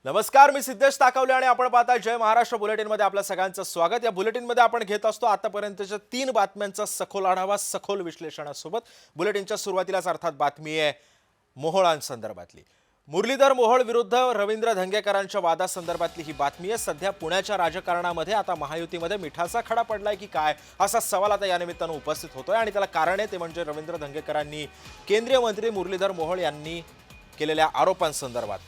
नमस्कार, मी सिद्धेश ताकवले आणि आपण पाहता जय महाराष्ट्र बुलेटिनमध्ये आपल्या सगळ्यांचं स्वागत। या बुलेटिनमध्ये आपण घेत असतो आतापर्यंतच्या 3 बातम्यांचा सखोल आढावा, सखोल विश्लेषणासोबत। बुलेटिनच्या सुरुवातीलाच अर्थात बातमी आहे मोहोळांसंदर्भातली। मुरलीधर मोहोळ विरुद्ध रवींद्र धंगेकरांच्या वादासंदर्भातली ही बातमी आहे। सध्या पुण्याच्या राजकारणामध्ये आता महायुतीमध्ये मिठाचा खडा पडलाय की काय असा सवाल आता या निमित्तानं उपस्थित होतोय आणि त्याला कारण आहे ते म्हणजे रवींद्र धंगेकरांनी केंद्रीय मंत्री मुरलीधर मोहोळ यांनी केलेल्या आरोपांसंदर्भात।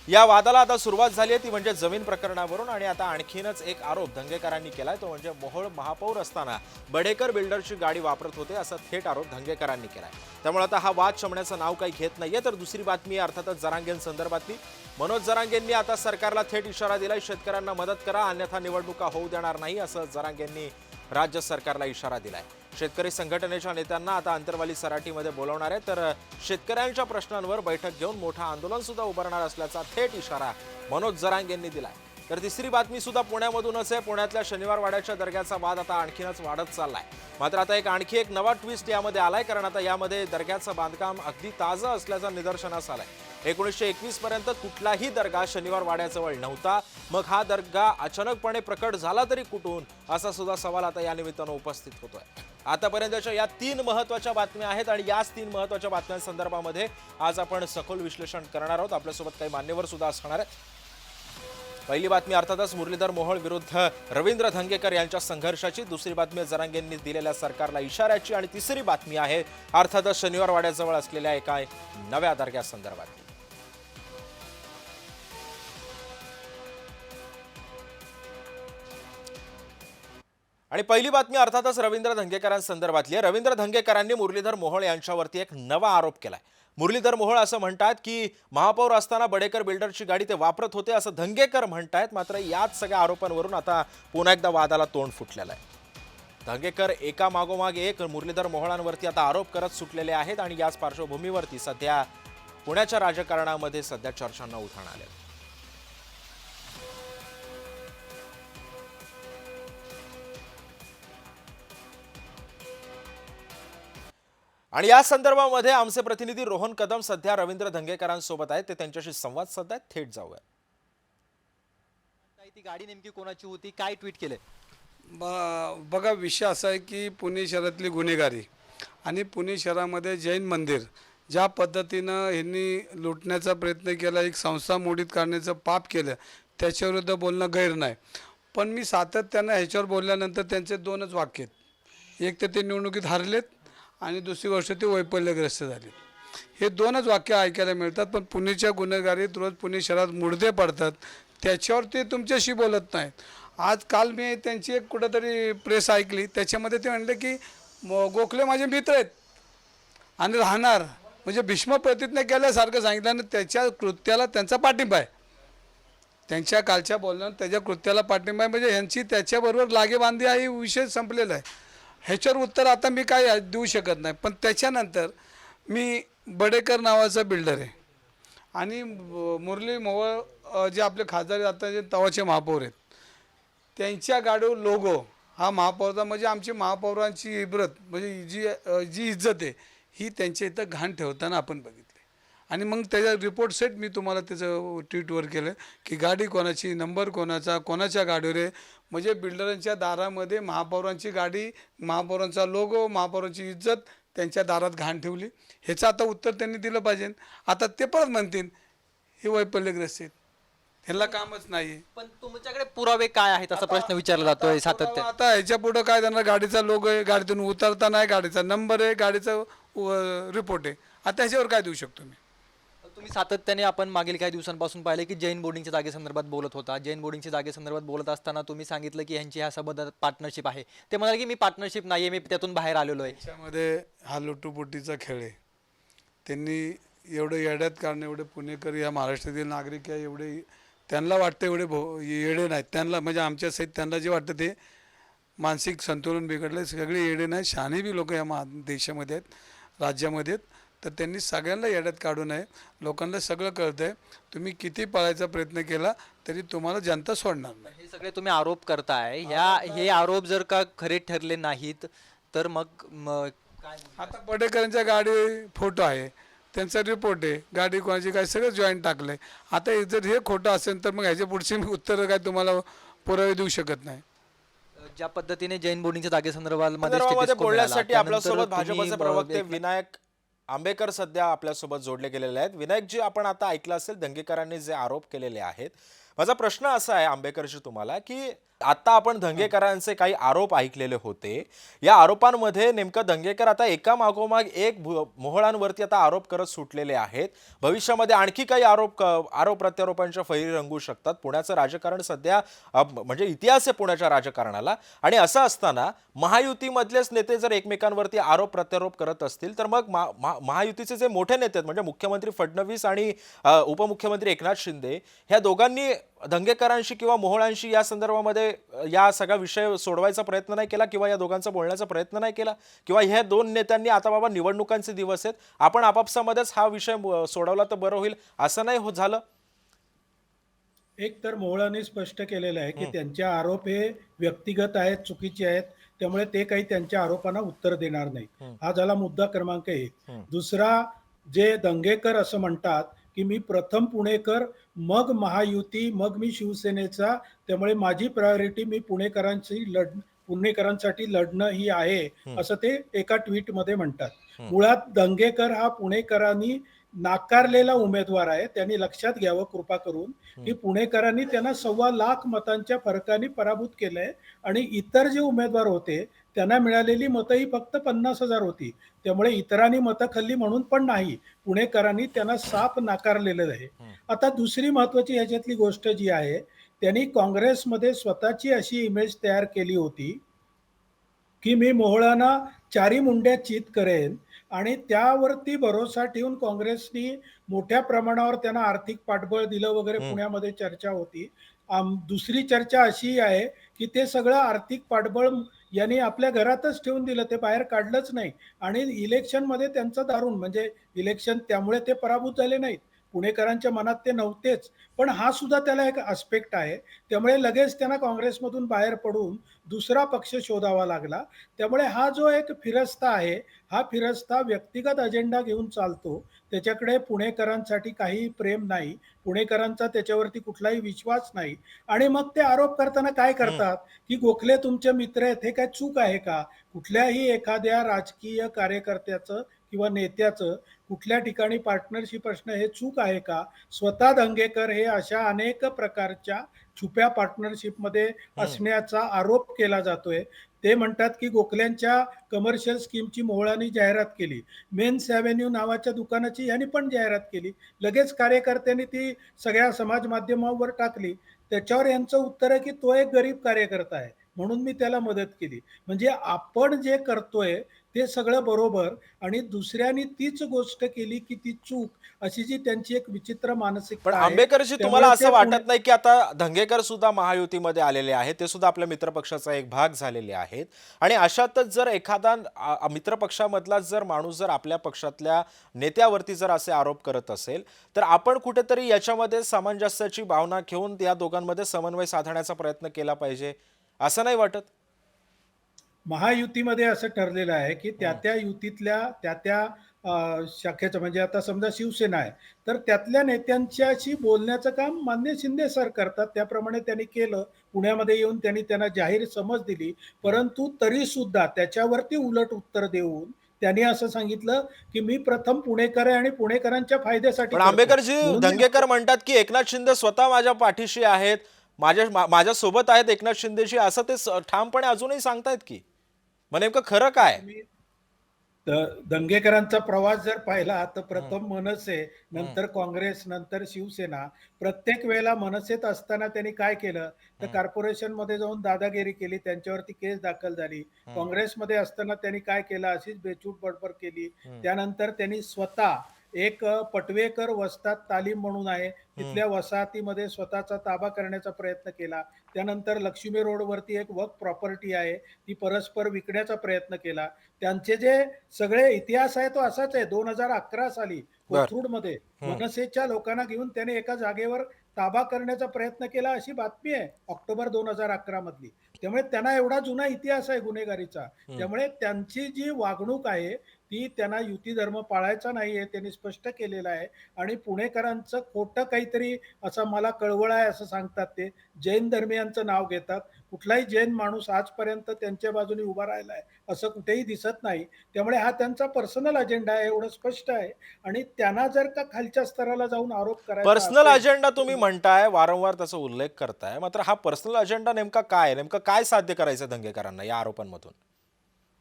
या वादाला आता सुरुवात झाली आहे ती म्हणजे जमीन प्रकरणावरून आणि आता आणखीनच एक आरोप धंगेकरांनी केलाय तो म्हणजे मोहोळ महापौर असताना बडेकर बिल्डरची गाडी वापरत होते असा थेट आरोप धंगेकरांनी केलाय। त्यामुळे आता हा वाद शमण्याचं नाव काही घेत नाहीये। तर दुसरी बातमी अर्थातच जरांगेंसंदर्भातली। मनोज जरांगेंनी आता सरकारला थेट इशारा दिलाय, शेतकऱ्यांना मदत करा अन्यथा निवडणुका होऊ देणार नाही असं जरांगेंनी राज्य सरकारला इशारा दिलाय। शेतकरी संघटनेच्या नेत्यांना आता अंतरवाली सराटीमध्ये बोलवणार आहे तर शेतकऱ्यांच्या प्रश्नांवर बैठक घेऊन मोठा आंदोलन सुद्धा उभारणार असल्याचा थेट इशारा मनोज जरांगेंनी दिलाय। तर तिसरी बातमी सुद्धा पुण्यामधूनच आहे। पुण्यातल्या शनिवारवाड्याच्या दर्ग्याचा वाद आता आणखीनच वाढत चाललाय। मात्र आता आणखी एक नवा ट्विस्ट यामध्ये आलाय, कारण आता यामध्ये दर्ग्याचं बांधकाम अगदी ताजं असल्याचं निदर्शनास आलंय। 1921 पर्यंत कुठलाही दर्गा शनिवार वाड्याजवळ नव्हता, मग हा दर्गा अचानकपणे प्रकट झाला तरी कुठून असा सुद्धा सवाल आता या निमित्तानं उपस्थित होतोय। आतापर्यंतच्या या 3 महत्त्वाच्या बातम्या आहेत आणि याच 3 महत्त्वाच्या बातम्यांसंदर्भामध्ये आज आपण सखोल विश्लेषण करणार आहोत। आपल्यासोबत काही मान्यवर सुद्धा असणार आहेत। पहिली बातमी अर्थातच मुरलीधर मोहोळ विरुद्ध रवींद्र धंगेकर यांच्या संघर्षाची, दुसरी बातमी जरांगेंनी दिलेल्या सरकारला इशाऱ्याची आणि तिसरी बातमी आहे अर्थातच शनिवार वाड्याजवळ असलेल्या एका नव्या दर्ग्यासंदर्भातली। आणि पहिली बातमी अर्थातच रवींद्र धंगेकरांसंदर्भातली आहे। रवींद्र धंगेकरांनी मुरलीधर मोहोळ यांच्यावरती एक नवा आरोप केलाय। मुरलीधर मोहोळ असं म्हणतात की महापौर असताना बडेकर बिल्डरची गाडी ते वापरत होते असं धंगेकर म्हणतायत। मात्र याच सगळ्या आरोपांवरून आता पुन्हा एकदा वादाला तोंड फुटलेलं आहे। धंगेकर एका मागोमाग एक मुरलीधर मोहोळांवरती आता आरोप करत सुटलेले आहेत आणि याच पार्श्वभूमीवरती सध्या पुण्याच्या राजकारणामध्ये सध्या चर्चांना उधाण आले। आणि या संदर्भामध्ये आमचे प्रतिनिधी रोहन कदम सध्या रवींद्र धंगेकरांसोबत आहेत, ते त्यांच्याशी संवाद साधतायत। थेट जाऊया। ती गाडी नेमकी कोणाची होती, काय ट्विट केले? बघा, विषय असा आहे की पुणे शहरातली गुन्हेगारी आणि पुणे शहरामध्ये जैन मंदिर ज्या पद्धतीनं यांनी लुटण्याचा प्रयत्न केला, एक संस्था मोडीत काढण्याचं पाप केलं, त्याच्याविरुद्ध बोलणं गैर नाही। पण मी सातत्यानं ह्याच्यावर बोलल्यानंतर त्यांचे 2च वाक्य आहेत। एक तर ते निवडणुकीत हारलेत आणि दुसरी गोष्ट ते वैफल्यग्रस्त झाले। हे 2च वाक्य ऐकायला मिळतात। पण पुणेच्या गुन्हेगारीत रोज पुणे शहरात मुर्दे पडतात, त्याच्यावर ते तुमच्याशी बोलत नाहीत। काल मी त्यांची एक कुठंतरी प्रेस ऐकली, त्याच्यामध्ये ते म्हणले की गोखले माझे मित्र आहेत आणि राहणार, म्हणजे भीष्म प्रतिज्ञा केल्यासारखं सांगितलं आणि त्याच्या कृत्याला त्यांचा पाठिंबा आहे। त्यांच्या कालच्या बोलण्यात त्याच्या कृत्याला पाठिंबा आहे, म्हणजे ह्यांची त्याच्याबरोबर लागेबांधी आहे, विषय संपलेला आहे। ह्याच्यावर उत्तर आता मी काय देऊ शकत नाही। पण त्याच्यानंतर मी बडेकर नावाचा बिल्डर आहे आणि मुरली मोहोळ जे आपले खासदार आता जे तवाचे महापौर आहेत, त्यांच्या गाडीवर लोगो हा महापौरचा, म्हणजे आमची महापौरांची इब्रत, म्हणजे जी इज्जत आहे ही त्यांच्या इथं घाण ठेवताना आपण बघितले। आणि मग त्याचा रिपोर्ट सेट मी तुम्हाला त्याचं ट्विटवर केलं की गाडी कोणाची, नंबर कोणाचा, कोणाच्या गाडीवर आहे, म्हणजे बिल्डरांच्या दारामध्ये महापौरांची गाडी, महापौरांचा लोगो, महापौरांची इज्जत त्यांच्या दारात घाण ठेवली। ह्याचं आता उत्तर त्यांनी दिलं पाहिजे। आता ते परत म्हणतील हे वैफल्यग्रस्त आहेत, ह्याला कामच नाही। पण तुमच्याकडे पुरावे काय आहेत असा प्रश्न विचारला जातोय सातत्याने। आता ह्याच्या पुढं काय, त्यांना गाडीचा लोगो आहे, गाडीतून उतरता नाही, गाडीचा नंबर आहे, गाडीचा रिपोर्ट आहे, आता ह्याच्यावर काय देऊ शकतो मी? तुम्ही सातत्याने आपण मागील काही दिवसांपासून पाहिले की जैन बोर्डिंगच्या जागेसंदर्भात बोलत होता। जैन बोर्डिंगच्या जागेसंदर्भात बोलत असताना तुम्ही सांगितलं की ह्यांची ह्या सोबत पार्टनरशिप आहे। ते म्हणाले की मी पार्टनरशिप नाही आहे, मी त्यातून बाहेर आलेलो आहे। त्याच्यामध्ये हा लुटूपुटीचा खेळ आहे। त्यांनी एवढं येड्यात काढणं, एवढे पुणेकर या महाराष्ट्रातील नागरिक आहे, एवढे त्यांना वाटतं एवढे येडे नाहीत। त्यांना म्हणजे आमच्या सहित त्यांना जे वाटतं ते मानसिक संतुलन बिघडलं, सगळे येडे नाहीत, शहाणे बी लोक या देशामध्ये आहेत, राज्यामध्ये आहेत। तर त्यांनी सगळ्यांना येड्यात काढू नये। लोकांना सगळं कळतं आहे, तुम्ही किती पळायचा प्रयत्न केला तरी तुम्हाला जनता सोडणार नाही। हे सगळे तुम्ही आरोप करताय, हे आरोप जर का खरे ठरले नाहीत तर मग आता बडेकरांच्या गाडी फोटो आहे, त्यांचा रिपोर्ट आहे, गाडी कोणाची काय सगळं जॉईंट टाकलंय. आता जर हे खोटं असेल तर मग ह्याच्या पुढची मी उत्तरं काय तुम्हाला पुरावे देऊ शकत नाही. ज्या पद्धतीने जैन बोर्डिंगच्या जागेसंदर्भात संदर्भामध्ये बोलण्यासाठी आपल्यासोबत भाजपचे प्रवक्ते एक विनायक आंबेकर सध्या आपल्यासोबत जोडले गेलेले आहेत. विनायकजी, आपण आता ऐकलं असेल दंगेकरांनी जे आरोप केलेले आहेत. माझा प्रश्न असा आहे आंबेकरजी तुम्हाला, की आता आपण दंगेकरांचे काही आरोप ऐकलेले होते. या आरोपांमध्ये नेमकं दंगेकर आता एका मागोमाग एक मोहळांवरती आता आरोप करत सुटलेले आहेत. भविष्यामध्ये आणखी काही आरोप प्रत्यारोपांच्या फैरी रंगू शकतात. पुण्याचं राजकारण सध्या म्हणजे इतिहास आहे पुण्याच्या राजकारणाला. आणि असं असताना महायुतीमधलेच नेते जर एकमेकांवरती आरोप प्रत्यारोप करत असतील तर मग महायुतीचे जे मोठे नेते आहेत म्हणजे मुख्यमंत्री फडणवीस आणि उपमुख्यमंत्री एकनाथ शिंदे ह्या दोघांनी दंगेकरांशी किंवा मोहोळांशी या संदर्भामध्ये या सगळा विषय सोडवायचा प्रयत्न नाही केला किंवा या दोघांचा बोलण्याचा प्रयत्न नाही केला किंवा ह्या दोन नेत्यांनी आता बाबा निवडणुकांचे दिवस आहेत, आपण आपापसामध्येच हा विषय सोडवला तर बरं होईल, असं नाही झालं? एक तर मोहळांनी स्पष्ट केलेलं आहे की त्यांचे आरोप हे व्यक्तिगत आहेत, चुकीचे आहेत, त्यामुळे ते काही त्यांच्या आरोपांना उत्तर देणार नाही. हा झाला मुद्दा क्रमांक 1. दुसरा, जे दंगेकर असं म्हणतात की मी प्रथम पुणेकर, मग महायुती, मग मी शिवसेनेचा, त्यामुळे माझी प्रायोरिटी मी पुणेकरांसाठी लढणं ही आहे, असं ते एका ट्विटमध्ये म्हणतात. मुळात दंगेकर हा पुणेकरांनी नाकारलेला उमेदवार आहे. त्यांनी लक्षात घ्यावं कृपा करून की पुणेकरांनी त्यांना 1.25 मतांच्या फरकाने पराभूत केलंय आणि इतर जे उमेदवार होते त्यांना मिळालेली मतं ही फक्त 50,000 होती. त्यामुळे इतरांनी मतं खाल्ली म्हणून पण नाही, पुणेकरांनी त्यांना साफ नाकारलेलं आहे. आता दुसरी महत्वाची ह्याच्यातली गोष्ट जी आहे, त्यांनी काँग्रेसमध्ये स्वतःची अशी इमेज तयार केली होती की मी मोहळांना चारी मुंड्या चित करेन आणि त्यावरती भरोसा ठेवून काँग्रेसनी मोठ्या प्रमाणावर त्यांना आर्थिक पाठबळ दिलं वगैरे पुण्यामध्ये चर्चा होती. दुसरी चर्चा अशी आहे की ते सगळं आर्थिक पाठबळ यांनी आपल्या घरातच ठेवून दिलं, ते बाहेर काढलंच नाही आणि इलेक्शनमध्ये त्यांचं दारुण म्हणजे इलेक्शन त्यामुळे ते पराभूत झाले नाहीत. पुणेकरांच्या मनात ते नव्हतेच, पण हा सुद्धा त्याला एक आस्पेक्ट आहे. त्यामुळे लगेच त्यांना काँग्रेसमधून बाहेर पडून दुसरा पक्ष शोधावा लागला. त्यामुळे हा जो एक फिरस्ता आहे, हा फिरस्ता व्यक्तिगत अजेंडा घेऊन चालतो. त्याच्याकडे पुणेकरांसाठी काही प्रेम नाही, पुणेकरांचा त्याच्यावरती कुठलाही विश्वास नाही. आणि मग ते आरोप करताना काय करतात की गोखले तुमचे मित्र आहेत, हे काय चूक आहे का? कुठल्याही एखाद्या राजकीय कार्यकर्त्याचं किंवा नेत्याचं कुठल्या ठिकाणी पार्टनरशिप असणं हे चूक आहे का? स्वतः दंगेकर हे अशा अनेक प्रकारच्या छुप्या पार्टनरशिपमध्ये असण्याचा आरोप केला जातोय. ते म्हणतात की गोखल्यांच्या कमर्शियल स्कीमची मोहळांनी जाहिरात केली, मेन्स ॲव्हेन्यू नावाच्या दुकानाची यांनी पण जाहिरात केली. लगेच कार्यकर्त्यांनी ती सगळ्या समाज माध्यमावर टाकली. त्याच्यावर यांचं उत्तर आहे की तो एक गरीब कार्यकर्ता आहे म्हणून मी त्याला मदत केली. म्हणजे आपण जे करतोय ते सगळं बरोबर आणि दुसऱ्यांनी तीच गोष्ट केली की ती चूक, अशी जी त्यांची एक विचित्र पण मानसिकता आहे. आंबेकरजी, तुम्हाला त्यामुळे असं ते वाटत नाही की आता धंगेकर सुद्धा महायुतीमध्ये आलेले आहेत, ते सुद्धा आपल्या मित्रपक्षाचा एक भाग झालेले आहेत आणि अशातच जर एखादा मित्रपक्षामधला जर माणूस जर आपल्या पक्षातल्या नेत्यावरती जर असे आरोप करत असेल तर आपण कुठेतरी याच्यामध्ये सामंजस्याची भावना घेऊन या दोघांमध्ये समन्वय साधण्याचा प्रयत्न केला पाहिजे, असं नाही वाटत? महायुतीमध्ये असं ठरलेलं आहे की त्या युतीतल्या त्या शाखेचं म्हणजे आता समजा शिवसेना आहे, तर त्यातल्या नेत्यांच्याशी बोलण्याचं काम मान्य शिंदे सर करतात. त्याप्रमाणे त्यांनी केलं. पुण्यामध्ये येऊन त्यांना जाहीर समज दिली. परंतु तरी सुद्धा त्याच्यावरती उलट उत्तर देऊन त्यांनी असं सांगितलं की मी प्रथम पुणेकर आहे आणि पुणेकरांच्या फायद्यासाठी पण करतो. आंबेकरजी, म्हणून मी दंगेकर म्हणतात की एकनाथ शिंदे स्वतः माझ्या पाठीशी आहेत, माझ्या सोबत आहेत एकनाथ शिंदेशी, असं ते ठामपणे अजूनही सांगतायत की. मग नेमकं खरं काय? तुम्ही दंगेकरांचा प्रवास जर पाहिला तर प्रथम मनसे, नंतर काँग्रेस, नंतर शिवसेना. प्रत्येक वेळेला मनसेत असताना त्यांनी काय केलं तर कॉर्पोरेशन मध्ये जाऊन दादागिरी केली, त्यांच्यावरती केस दाखल झाली. काँग्रेसमध्ये असताना त्यांनी काय केलं, अशीच बेचूट बडबड केली. त्यानंतर त्यांनी स्वतः एक पटवेकर वस्ताद तालीम म्हणून आहे, तिथल्या वसाहतीमध्ये स्वतःचा ताबा करण्याचा प्रयत्न केला. त्यानंतर लक्ष्मी रोडवरती एक वर्क प्रॉपर्टी आहे, ती परस्पर विकण्याचा प्रयत्न केला. त्यांचे जे सगळे इतिहास आहे तो असाच आहे. 2011 साली बर. कोथरूडमध्ये मनसेच्या लोकांना घेऊन त्याने एका जागेवर ताबा करण्याचा प्रयत्न केला, अशी बातमी आहे ऑक्टोबर 2011 मधली. त्यामुळे त्यांना एवढा जुना इतिहास आहे गुन्हेगारीचा. त्यामुळे त्यांची जी वागणूक आहे ती त्यांना युती धर्म पाळायचा नाही आहे त्यांनी स्पष्ट केलेलं आहे. आणि पुणेकरांचं खोटं काहीतरी असं मला कळवळ आहे असं सांगतात ते. जैन धर्मियांचं नाव घेतात. कुठलाही जैन माणूस आजपर्यंत त्यांच्या बाजूने उभा राहिला आहे असं कुठेही दिसत नाही. त्यामुळे हा त्यांचा पर्सनल अजेंडा आहे एवढं स्पष्ट आहे. आणि त्यांना जर का खालच्या स्तराला जाऊन आरोप करायचा पर्सनल असेल अजेंडा तुम्ही म्हणताय, वारंवार त्याचा उल्लेख करताय, मात्र हा पर्सनल अजेंडा नेमका काय आहे? नेमकं काय साध्य करायचं दंगेकरांना या आरोपांमधून?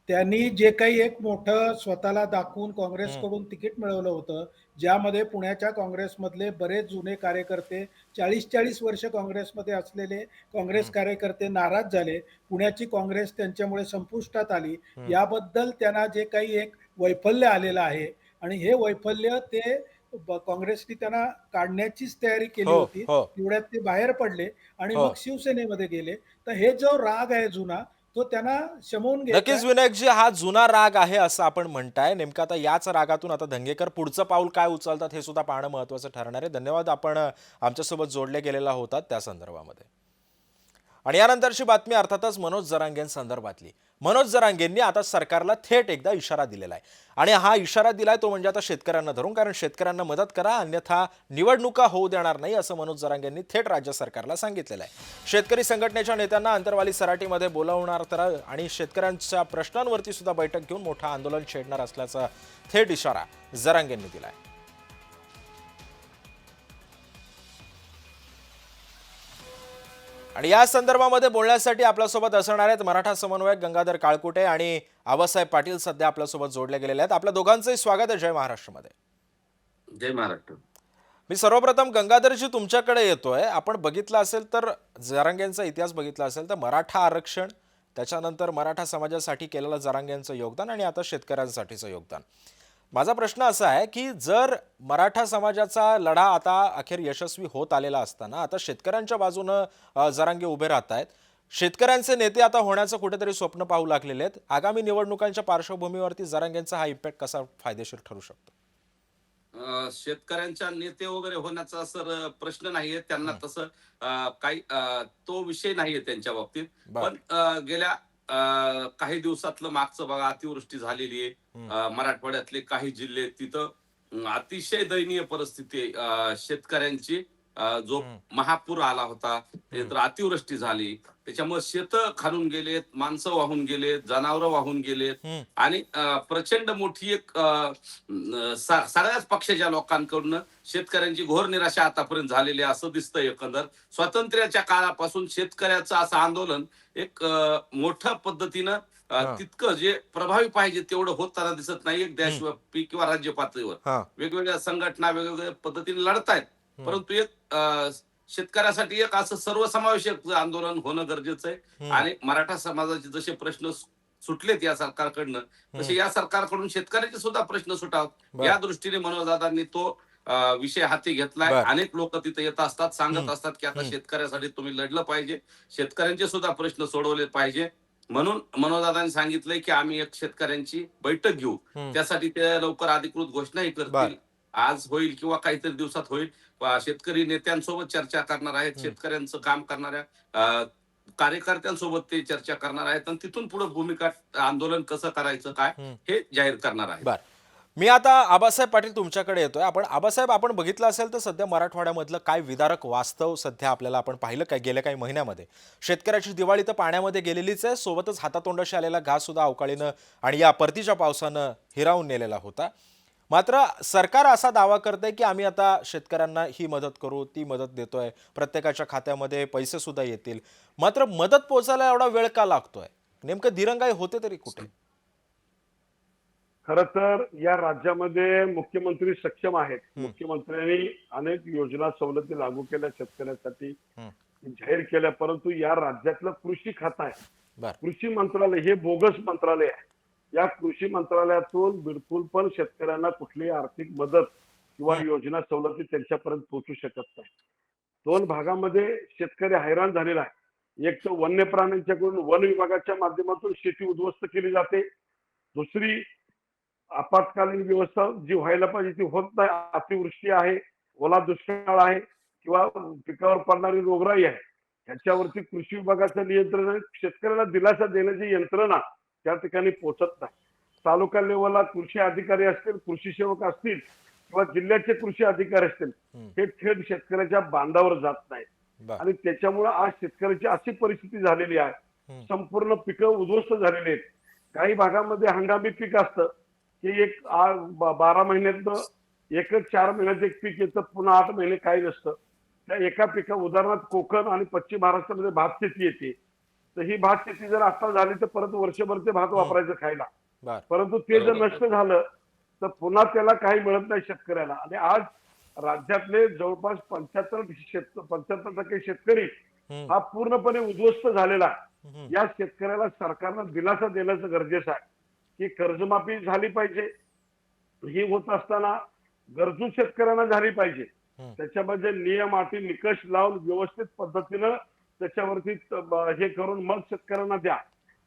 त्यांनी जे काही एक मोठं स्वतःला दाखवून काँग्रेसकडून तिकीट मिळवलं होतं, ज्यामध्ये पुण्याच्या काँग्रेसमधले बरेच जुने कार्यकर्ते 40-40 वर्ष काँग्रेसमध्ये असलेले काँग्रेस कार्यकर्ते नाराज झाले. पुण्याची काँग्रेस त्यांच्यामुळे संपुष्टात आली. याबद्दल त्यांना जे काही एक वैफल्य आलेलं आहे आणि हे वैफल्य ते काँग्रेसने त्यांना काढण्याचीच तयारी केली हो, होती. हो, तेवढ्यात ते बाहेर पडले आणि हो. मग शिवसेनेमध्ये गेले. तर हे जो राग आहे जुना तो त्यांना शमवून घ्यायचा नक्कीच विनायकजी, हा जुना राग आहे असं आपण म्हणताय. नेमकं आता याच रागातून आता दंगेकर पुढचं पाऊल काय उचलतात हे सुद्धा पाहणं महत्त्वाचं ठरणार आहे. धन्यवाद, आपण आमच्यासोबत जोडले गेलेला होतात त्या संदर्भामध्ये. आणि यानंतरची बातमी अर्थातच मनोज जरांगेंसंदर्भातली. मनोज जरांगेंनी आता सरकारला थेट एकदा इशारा दिलेला आहे आणि हा इशारा दिलाय तो म्हणजे आता शेतकऱ्यांना धरून, कारण शेतकऱ्यांना मदत करा अन्यथा निवडणुका होऊ देणार नाही असं मनोज जरांगेंनी थेट राज्य सरकारला सांगितलेलं आहे. शेतकरी संघटनेच्या नेत्यांना अंतरवाली सराटीमध्ये बोलावणार तर आणि शेतकऱ्यांच्या प्रश्नांवरती सुद्धा बैठक घेऊन मोठं आंदोलन छेडणार असल्याचा थेट इशारा जरांगेंनी दिलाय. आणि या संदर्भामध्ये बोलण्यासाठी आपल्यासोबत असणार आहेत मराठा समन्वयक गंगाधर काळकुटे आणि आबासाहेब पाटील सध्या आपल्यासोबत जोडले गेलेले आहेत. आपल्या दोघांचंही स्वागत आहे जय महाराष्ट्रमध्ये. जय महाराष्ट्र. मी सर्वप्रथम गंगाधरजी तुमच्याकडे येतोय. आपण बघितलं असेल तर जरांगेंचा इतिहास बघितला असेल तर मराठा आरक्षण, त्याच्यानंतर मराठा समाजासाठी केलेलं जरांगेंचं योगदान आणि आता शेतकऱ्यांसाठीचं योगदान. माझा प्रश्न असा आहे की जर मराठा समाजाचा लढा आता अखेर यशस्वी होत आलेला असताना आता शेतकऱ्यांच्या बाजूनं जरांगे उभे राहत आहेत, शेतकऱ्यांचे नेते आता होण्याचं कुठेतरी स्वप्न पाहू लागलेले आहेत, आगामी निवडणुकांच्या पार्श्वभूमीवरती जरांगेंचा हा इम्पॅक्ट कसा फायदेशीर ठरू शकतो? शेतकऱ्यांच्या नेते वगैरे होण्याचा सर प्रश्न नाहीये त्यांना तसं काही तो विषय नाहीये त्यांच्या बाबतीत. बर. पण गेल्या काही दिवसातलं मागचं बघा अतिवृष्टी झालेली आहे. मराठवाड्यातले काही जिल्हे तिथं अतिशय दयनीय परिस्थिती आहे. शेतकऱ्यांची जो महापूर आला होता ते तर अतिवृष्टी झाली त्याच्यामुळे शेत खालून गेलेत, माणसं वाहून गेलेत, जनावरं वाहून गेलेत आणि प्रचंड मोठी एक सगळ्याच पक्षाच्या लोकांकडून शेतकऱ्यांची घोर निराशा आतापर्यंत झालेली आहे असं दिसतंय. एकंदर स्वातंत्र्याच्या काळापासून शेतकऱ्याचं असं आंदोलन एक मोठ्या पद्धतीनं तितकं जे प्रभावी पाहिजे तेवढं होताना दिसत नाही. एक देशव्यापी किंवा राज्य पातळीवर वेगवेगळ्या संघटना वेगवेगळ्या पद्धतीने लढतायत, परंतु एक शेतकऱ्यासाठी एक असं सर्वसमावेशक आंदोलन होणं गरजेचं आहे. आणि मराठा समाजाचे जसे प्रश्न सुटलेत या सरकारकडनं तसे या सरकारकडून शेतकऱ्याचे सुद्धा प्रश्न सुटावेत या दृष्टीने मनोजदादांनी तो विषय हाती घेतलाय. अनेक लोक तिथे येत असतात, सांगत असतात की आता शेतकऱ्यासाठी तुम्ही लढलं पाहिजे, शेतकऱ्यांचे सुद्धा प्रश्न सोडवले पाहिजे. म्हणून मनोजदादांनी सांगितलंय की आम्ही एक शेतकऱ्यांची बैठक घेऊ, त्यासाठी ते लवकर अधिकृत घोषणाही करतील. आज होईल किंवा काहीतरी दिवसात होईल. शेतकरी नेत्यांसोबत चर्चा करणार आहेत, शेतकऱ्यांचं काम करणाऱ्या कार्यकर्त्यांसोबत ते चर्चा करणार आहेत आणि तिथून पुढे भूमिका आंदोलन कसं करायचं काय हे जाहीर करणार आहे. मी आता आबासाहेब पाटील तुमच्याकडे येतोय. आबासाहेब, आपण बघितलं असेल तर सध्या मराठवाड्यामधलं काय विदारक वास्तव सध्या आपल्याला आपण पाहिलं काय गेल्या काही महिन्यामध्ये. शेतकऱ्याची दिवाळी तर पाण्यामध्ये गेलेलीच आहे, सोबतच हातातोंडाशी आलेला घास सुद्धा अवकाळीनं आणि या परतीच्या पावसानं हिरावून नेलेला होता. मात्र सरकार असा दावा करतंय की आम्ही आता शेतकऱ्यांना ही मदत करू, ती मदत देतोय, प्रत्येकाच्या खात्यामध्ये पैसे सुद्धा येतील. मात्र मदत पोहोचायला एवढा वेळ का लागतोय? नेमकं दिरंगाई होते तरी कुठे? खर तर या राज्यामध्ये मुख्यमंत्री सक्षम आहेत. मुख्यमंत्र्यांनी अनेक योजना सवलती लागू केल्या, शेतकऱ्यांसाठी जाहीर केल्या, परंतु या राज्यातलं कृषी खातं आहे, कृषी मंत्रालय हे बोगस मंत्रालय आहे. या कृषी मंत्रालयातून बिलकुल पण शेतकऱ्यांना कुठलीही आर्थिक मदत किंवा योजना सवलती त्यांच्यापर्यंत पोहोचू शकत नाही. दोन भागामध्ये शेतकरी हैराण झालेला आहे. एक तर वन्य प्राण्यांच्याकडून वन विभागाच्या माध्यमातून शेती उद्ध्वस्त केली जाते, दुसरी आपत्कालीन व्यवस्था जी व्हायला पाहिजे ती होत नाही. अतिवृष्टी आहे, ओला दुष्काळ आहे किंवा पिकावर पडणारी रोगराई आहे, ह्याच्यावरती कृषी विभागाचं नियंत्रण, शेतकऱ्याला दिलासा देण्याची यंत्रणा त्या ठिकाणी पोहोचत नाही. तालुका लेवलला कृषी अधिकारी असतील, कृषी सेवक असतील किंवा जिल्ह्याचे कृषी अधिकारी असतील, हे थेट शेतकऱ्याच्या बांधावर जात नाहीत. बर. आणि त्याच्यामुळे आज शेतकऱ्याची अशी परिस्थिती झालेली आहे, संपूर्ण पिकं उद्ध्वस्त झालेली आहेत. काही भागामध्ये हंगामी पीक असतं की 12 महिन्यातनं एकच 4 महिन्यात एक पीक येतं, पुन्हा 8 महिने काही नसतं. त्या एका पिका उदाहरणार्थ कोकण आणि पश्चिम महाराष्ट्रामध्ये भात शेती येते, तर ही भात शेती जर आता झाली तर परत वर्षभर ते भात वापरायचं खायला. बर. परंतु ते जर नष्ट झालं तर पुन्हा त्याला काही मिळत नाही शेतकऱ्याला. आणि आज राज्यातले जवळपास 75% शेतकरी हा पूर्णपणे उद्ध्वस्त झालेला आहे. या शेतकऱ्याला सरकारनं दिलासा देण्याचं गरजेचं आहे की कर्जमाफी झाली पाहिजे. ही होत असताना गरजू शेतकऱ्यांना झाली पाहिजे. त्याच्यामध्ये नियम अटी निकष लावून व्यवस्थित पद्धतीनं त्याच्यावरती हे करून मग शेतकऱ्यांना द्या.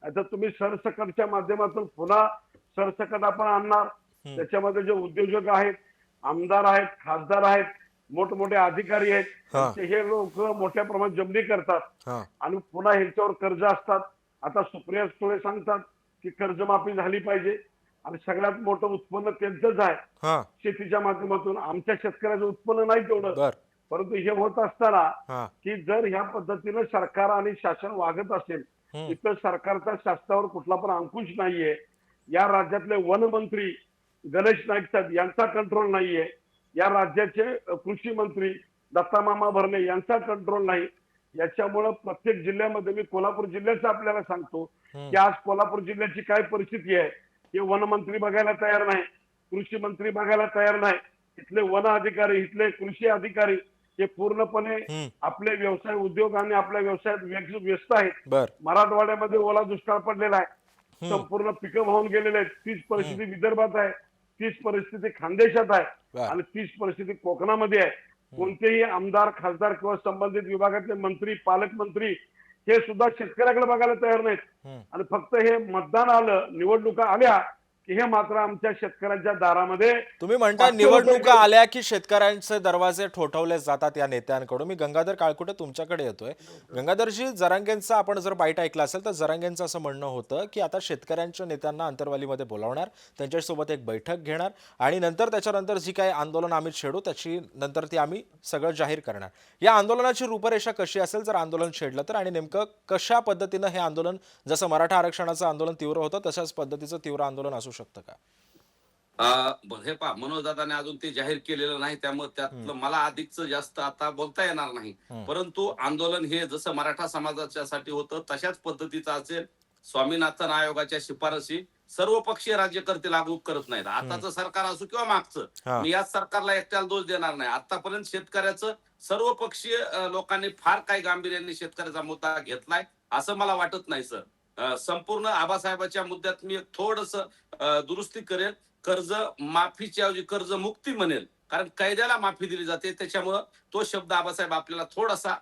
आता तुम्ही सरसकटच्या माध्यमातून पुन्हा सरसकट आपण आणणार. त्याच्यामध्ये जे उद्योजक आहेत, आमदार आहेत, खासदार आहेत, मोठमोठे अधिकारी आहेत, हे लोक मोठ्या प्रमाणात जमनी करतात आणि पुन्हा ह्यांच्यावर कर्ज असतात. आता सुप्रिया सुळे सांगतात की कर्जमाफी झाली पाहिजे आणि सगळ्यात मोठं उत्पन्न त्यांचंच आहे शेतीच्या माध्यमातून. आमच्या शेतकऱ्याचं उत्पन्न नाही तेवढं. परंतु हे होत असताना की जर ह्या पद्धतीनं सरकार आणि शासन वागत असेल, इथं सरकारचा शासनावर कुठला पण अंकुश नाहीये. या राज्यातले वनमंत्री गणेश नाईक साहेब यांचा कंट्रोल नाहीये. या राज्याचे कृषी मंत्री दत्तामामा भरणे यांचा कंट्रोल नाही. याच्यामुळं प्रत्येक जिल्ह्यामध्ये, मी कोल्हापूर जिल्ह्याचं आपल्याला सांगतो की आज कोल्हापूर जिल्ह्याची काय परिस्थिती आहे हे वनमंत्री बघायला तयार नाही, कृषी मंत्री बघायला तयार नाही. इथले वन अधिकारी, इथले कृषी अधिकारी हे पूर्णपणे आपले व्यवसाय उद्योग आणि आपल्या व्यवसायात व्यस्त आहेत. मराठवाड्यामध्ये ओला दुष्काळ पडलेला आहे, संपूर्ण पिकं वाहून गेलेले आहेत. तीच परिस्थिती विदर्भात आहे, तीच परिस्थिती खानदेशात आहे आणि तीच परिस्थिती कोकणामध्ये आहे. कोणतेही आमदार, खासदार किंवा संबंधित विभागातले मंत्री, पालकमंत्री हे सुद्धा शेतकऱ्याकडे बघायला तयार नाहीत. आणि फक्त हे मतदान आलं, निवडणुका आल्या की हे मात्र आमच्या शेतकऱ्यांच्या दारामध्ये. तुम्ही म्हणता निवडणुका आल्या की शेतकऱ्यांचे दरवाजे ठोठावले जातात या नेत्यांकडून. मी गंगाधर काळकुटे तुमच्याकडे येतोय. गंगाधरजी, जरांगेंचा आपण जर बाईट ऐकला असेल तर जरांगेंचं असं म्हणणं होतं की आता शेतकऱ्यांच्या नेत्यांना अंतर्वालीमध्ये बोलावणार, त्यांच्यासोबत एक बैठक घेणार आणि नंतर त्याच्यानंतर जी काही आंदोलन आम्ही छेडू त्याची नंतर ती आम्ही सगळं जाहीर करणार. या आंदोलनाची रूपरेषा कशी असेल जर आंदोलन छेडलं तर, आणि नेमकं कशा पद्धतीनं हे आंदोलन, जसं मराठा आरक्षणाचं आंदोलन तीव्र होतं तशाच पद्धतीचं तीव्र आंदोलन असू शकतं का? हे पहा, मनोजदादाने अजून ते जाहीर केलेलं नाही, त्यामुळे त्यातलं मला अधिकच जास्त आता बोलता येणार नाही. परंतु आंदोलन हे जसं मराठा समाजाच्यासाठी होतं तशाच पद्धतीचं असेल. स्वामीनाथन आयोगाच्या शिफारसी सर्वपक्षीय राज्यकर्ते लागू करत नाहीत. आताचं सरकार असो किंवा मागचं, मी याच सरकारला एकट्याला दोष देणार नाही. आतापर्यंत शेतकऱ्याचं सर्वपक्षीय लोकांनी फार काही गांभीर्याने शेतकऱ्याचा मुद्दा घेतलाय असं मला वाटत नाही सर. संपूर्ण आबासाहेबाच्या मुद्द्यात मी थोडस दुरुस्ती करेल. कर्ज माफीच्या ऐवजी कर्ज मुक्ती म्हणेल, कारण कायद्याला माफी दिली जाते, त्याच्यामुळं तो शब्द आबासाहेब आपल्याला थोडासा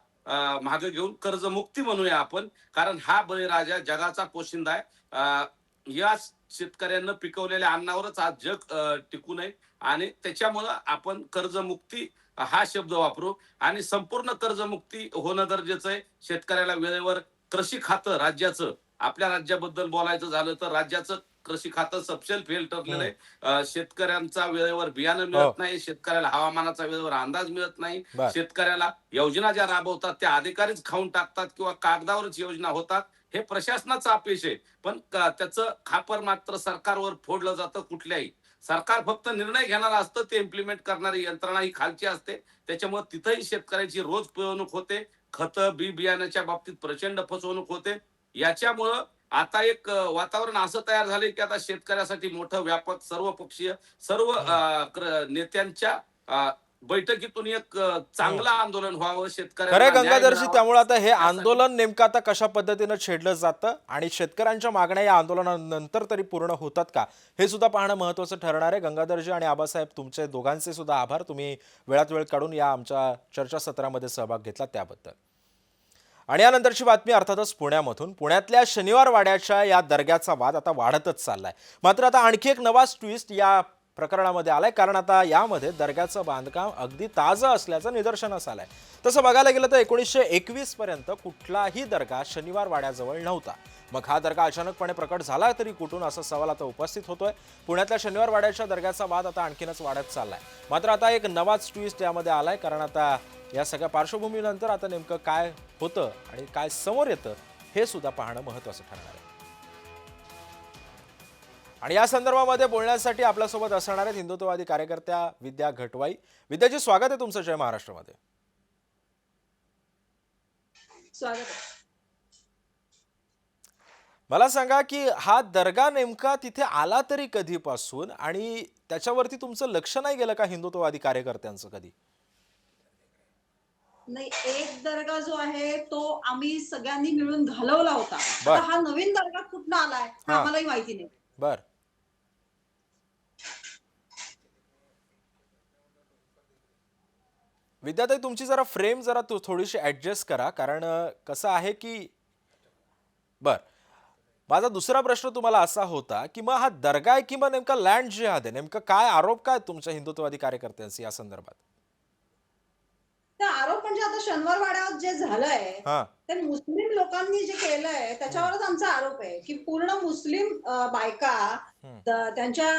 मागे घेऊन कर्जमुक्ती म्हणूया आपण. कारण हा बळीराजा जगाचा पोशिंदा आहे. या शेतकऱ्यांना पिकवलेल्या अन्नावरच आज जग टिकू नये आणि त्याच्यामुळं आपण कर्जमुक्ती हा शब्द वापरू आणि संपूर्ण कर्जमुक्ती होणं गरजेचं आहे. शेतकऱ्याला वेळेवर कृषी खातं राज्याचं, आपल्या राज्याबद्दल बोलायचं झालं तर राज्याचं कृषी खातं सबसेल फेल ठरलेलं आहे. शेतकऱ्यांचा वेळेवर बियाणं मिळत नाही, शेतकऱ्याला हवामानाचा वेळेवर अंदाज मिळत नाही, शेतकऱ्याला योजना ज्या राबवतात त्या अधिकारीच खाऊन टाकतात किंवा कागदावरच योजना होतात. हे प्रशासनाचं अपयश आहे. पण त्याचं खापर मात्र सरकारवर फोडलं जातं. कुठल्याही सरकार फक्त निर्णय घेणारा असतं, ते इम्प्लिमेंट करणारी यंत्रणा ही खालची असते. त्याच्यामुळे तिथेही शेतकऱ्याची रोज पिळवणूक होते. खतं बी बियाण्याच्या बाबतीत प्रचंड फसवणूक होते. याच्यामुळं आता एक वातावरण असं तयार झालंय की आता शेतकऱ्यासाठी मोठं व्यापक सर्वपक्षीय सर्व नेत्यांच्या बैठकीतून एक चांगलं आंदोलन व्हावं शेतकऱ्यांना. खरं गंगाधरजी, त्यामुळे आता हे आंदोलन नेमकं आता कशा पद्धतीनं छेडलं जातं आणि शेतकऱ्यांच्या मागण्या या आंदोलनानंतर तरी पूर्ण होतात का हे सुद्धा पाहणं महत्त्वाचं ठरणार आहे. गंगाधरजी आणि आबासाहेब, तुमचे दोघांचे सुद्धा आभार. तुम्ही वेळात वेळ काढून या आमच्या चर्चासत्रामध्ये सहभाग घेतला त्याबद्दल. आणि यानंतरची बातमी अर्थातच पुण्यामधून. पुण्यातल्या शनिवार वाड्याच्या या दर्ग्याचा वाद आता वाढतच चाललाय. मात्र आता आणखी एक नवा ट्विस्ट या प्रकरणामध्ये आलाय, कारण आता यामध्ये दर्ग्याचं बांधकाम अगदी ताजं असल्याचं निदर्शनास आलंय. तसं बघायला गेलं तर 1921 पर्यंत कुठलाही दर्गा शनिवार वाड्याजवळ नव्हता. मग हा दर्गा अचानकपणे प्रकट झाला तरी कुठून, असा सवाल आता उपस्थित होतोय. पुण्यातल्या शनिवार वाड्याच्या दर्ग्याचा वाद आता आणखीनच वाढत चाललाय. मात्र आता एक नवाच ट्विस्ट यामध्ये आलाय, कारण आता या सगळ्या पार्श्वभूमीनंतर आता नेमकं काय होतं आणि काय समोर येतं हे सुद्धा पाहणं महत्त्वाचं ठरणार आहे. आणि या संदर्भामध्ये बोलण्यासाठी आपल्यासोबत असणार आहेत हिंदुत्ववादी कार्यकर्त्या विद्या घटवाई. विद्याजी, स्वागत आहे तुमचं जय महाराष्ट्रामध्ये. स्वागत. मला सांगा की हा दर्गा नेमका तिथे आला तरी कधीपासून, आणि त्याच्यावरती तुमचं लक्ष नाही गेलं का हिंदुत्ववादी कार्यकर्त्यांचं कधी? नाही, एक दर्गा जो आहे तो आम्ही सगळ्यांनी मिळून घालवला होता. बर. आता हा नवीन दर्गा कुठनं आलाय हे हा. आम्हालाही माहिती नाही. बर. विद्याताई, तुमची जरा फ्रेम जरा थोडीशी ऍडजस्ट करा, कारण कसं आहे की बर, माझा दुसरा प्रश्न तुम्हाला असा होता की मग हा दर्गा आहे किंवा नेमका लँड जिहाद आहे, नेमकं काय आरोप काय तुमच्या हिंदुत्ववादी कार्यकर्त्यांचे या संदर्भात? तर आरोप म्हणजे आता शनिवार वाड्यावर जे झालंय हा. ते मुस्लिम लोकांनी जे केलंय त्याच्यावरच आमचा आरोप आहे की पूर्ण मुस्लिम बायका त्यांच्या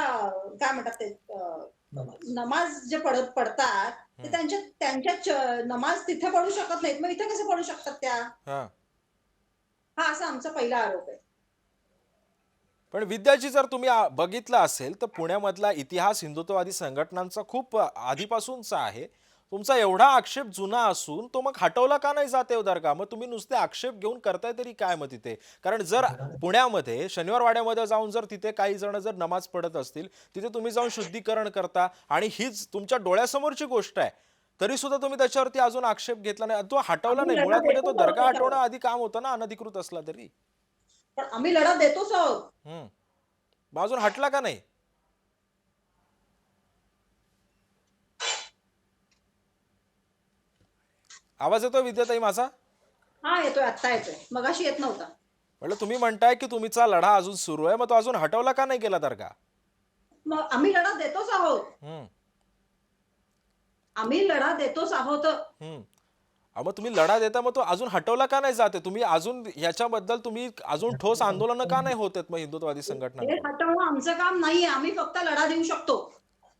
काय म्हणतात ते नमाज जे पडतात ते त्यांच्या नमाज तिथे पडू शकत नाहीत, मग इथे कसे पडू शकतात त्या? हा. हा असा आमचा पहिला आरोप आहे. पण विद्याजी, जर तुम्ही बघितलं असेल तर पुण्यामधला इतिहास हिंदुत्ववादी संघटनांचा खूप आधीपासूनचा आहे. तुमचा एवढा आक्षेप जुना असून तो मग हटवला का नाही जाते दर्गा? मग तुम्ही नुसते आक्षेप घेऊन करताय तरी काय मग तिथे? कारण जर पुण्यामध्ये शनिवार वाड्यामध्ये जाऊन जर तिथे काही जण जर नमाज पडत असतील, तिथे तुम्ही जाऊन शुद्धीकरण करता आणि हीच तुमच्या डोळ्यासमोरची गोष्ट आहे, तरी सुद्धा तुम्ही त्याच्यावरती अजून आक्षेप घेतला नाही, तो हटवला नाही. मुळात म्हणजे तो दर्गा हटवणं आधी काम होतं ना, अनधिकृत असला तरी. पण आम्ही लढा देतोच आहोत. मग अजून हटला का नाही? आवाज येतोय विद्याताई माझा? हा येतोय, आत्ता येतोय, मगाशी येत नव्हता. म्हटलं तुम्ही म्हणताय की तुमचा लढा अजून सुरू आहे, मग तो अजून हटवला का नाही गेला दर्गा? मग आम्ही लढा देतोच आहोत. हम्म. आम्ही लढा देतोच आहोत. मग तुम्ही लढा देता, मग तो अजून हटवला का नाही जाते? तुम्ही अजून याच्याबद्दल तुम्ही अजून ठोस आंदोलन का नाही होत आहेत मग हिंदुत्ववादी संघटना? हे हटवणं आमचं काम नाहीये, आम्ही फक्त लढा देऊ शकतो.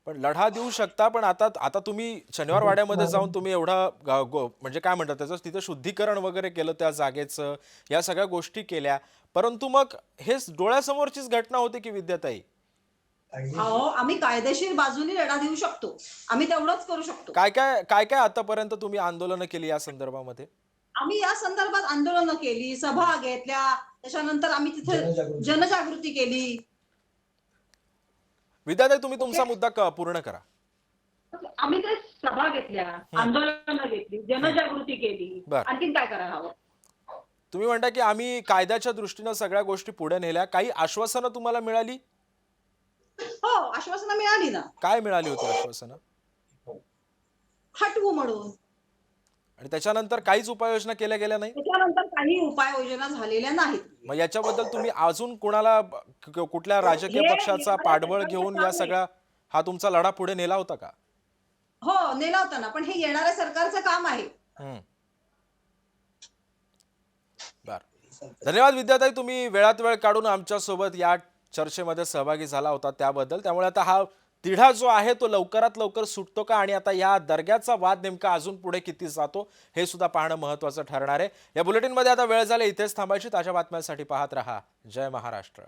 पण लढा देऊ शकता, पण आता तुम्ही शनिवार वाड्यामध्ये जाऊन तुम्ही एवढा म्हणजे काय म्हणतात त्याचं तिथे शुद्धीकरण वगैरे केलं त्या जागेचं, या सगळ्या गोष्टी केल्या, परंतु मग हे डोळ्यासमोरचीच घटना होती की विद्याताई? अहो, आम्ही कायदेशीर बाजूने लढा देऊ शकतो, आम्ही तेवढंच करू शकतो. काय काय काय काय आतापर्यंत तुम्ही आंदोलनं केली या संदर्भामध्ये? आम्ही या संदर्भात आंदोलनं केली, सभा घेतल्या, त्याच्यानंतर आम्ही तिथे जनजागृती केली. विद्याताई, तुम्ही तुमचा मुद्दा पूर्ण करा. आम्ही ते सभा घेतल्या, आंदोलनं घेतली, जनजागृती केली. बरं. आणखीन काय करायला हवं? तुम्ही म्हणता की आम्ही कायद्याच्या दृष्टीनं सगळ्या गोष्टी पुढे नेल्या, काही आश्वासनं तुम्हाला मिळाली? हो, आश्वासनं मिळाली ना. काय मिळाली होती आश्वासनं? हटवू म्हणून. आणि त्याच्यानंतर काहीच उपाययोजना केल्या गेल्या नाही? त्याच्यानंतर काही उपाययोजना झालेल्या नाहीत. मग याच्याबद्दल तुम्ही अजून कुणाला कुठल्या राजकीय पक्षाचा पाठबळ घेऊन या सगळ्या हा तुमचा लढा पुढे नेला होता का? हो, नेला होता ना, पण हे येणाऱ्या सरकारचं काम आहे. बर, धन्यवाद विद्याताई, तुम्ही वेळात वेळ काढून आमच्या सोबत या चर्चेमध्ये सहभागी झाला होता त्याबद्दल. त्यामुळे आता हा तिढा जो आहे तो लवकरात लवकर सुटतो का, आणि आता या दर्ग्याचा वाद नेमका अजून पुढे किती जातो हे सुद्धा पाहणं महत्त्वाचं ठरणार आहे. या बुलेटिनमध्ये आता वेळ झाली इथेच थांबायची. ताज्या बातम्यांसाठी पाहत रहा जय महाराष्ट्र.